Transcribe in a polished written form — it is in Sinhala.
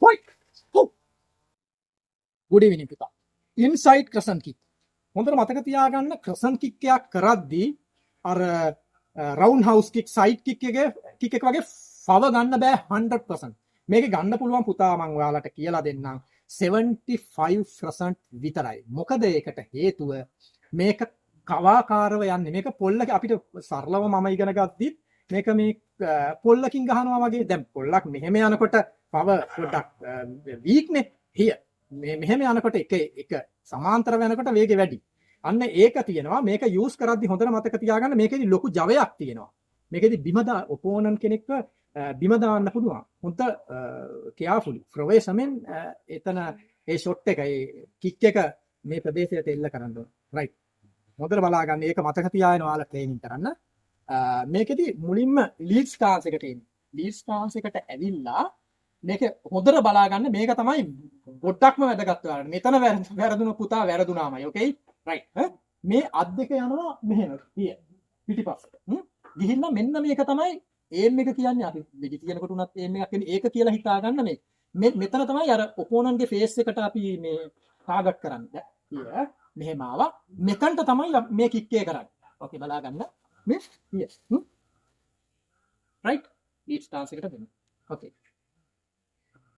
right. good evening පුතා. inside crescent kick. හොඳට මතක තියාගන්න crescent kick එකක් කරද්දී අර round house kick side kick එක වගේ ෆව ගන්න බෑ 100%. මේක ගන්න පුළුවන් පුතා මම ඔයාලට කියලා දෙන්නම් 75% විතරයි. මොකද ඒකට හේතුව මේක කවාකාරව යන්නේ. මේක පොල්ලක අපිට සරලව මම ඉගෙන ගත්තී මේක මේ පොල්ලකින් ගහනවා වගේ. දැන් පොල්ලක් මෙහෙම යනකොට පව පොඩ්ඩක් වීක් නේ. හිය මෙහෙම යනකොට එක සමාන්තර වෙනකොට වේගය වැඩි. අන්න ඒක තියෙනවා. මේක යූස් කරද්දි හොඳට මතක තියාගන්න මේකෙදි ලොකු ජවයක් තියෙනවා. මේකෙදි බිම ඔපෝනන්ට් කෙනෙක්ව බිම දාන්න පුළුවන්. හොඳ කෙයාෆුලි ප්‍රවේශමෙන් එතන ඒ ෂොට් එක ඒ කික් එක මේ ප්‍රදේශයට එල්ල කරන්න ඕන. රයිට්. හොඳට බලා ගන්න. ඒක මතක තියාගෙන ඔයාලා ට්‍රේනින් කරන්න. මේකෙදි මුලින්ම ලීඩ් ස්ටාන්ස් එකට එන්න. ලීඩ් ස්ටාන්ස් එකට ඇවිල්ලා මේක හොඳට බලා ගන්න. මේක තමයි ගොඩක්ම වැදගත් වෙනවා. මෙතන වැරදුන පුතා වැරදුනාමයි. ඕකේ? රයිට්. මේ අත් දෙක යනවා මෙහෙම. පිටිපස්සට. ගිහිල්ලා මෙන්න මේක තමයි ඒම් එක කියන්නේ. අපි වෙඩි තියනකොට උනත් ඒම් එකක් කියන්නේ ඒක කියලා හිතා ගන්න මේ මෙතන තමයි අර ඔපෝනන්ට්ගේ ෆේස් එකට අපි මේ ටාගට් කරන්නේ. මෙහෙම ආවා. මෙතනට තමයි මේ කික් එක කරන්නේ. ඕකේ බලා ගන්න. මේ රයිට් ලීඩ් ස්ටාන්ස් එකට දෙන්න. ඕකේ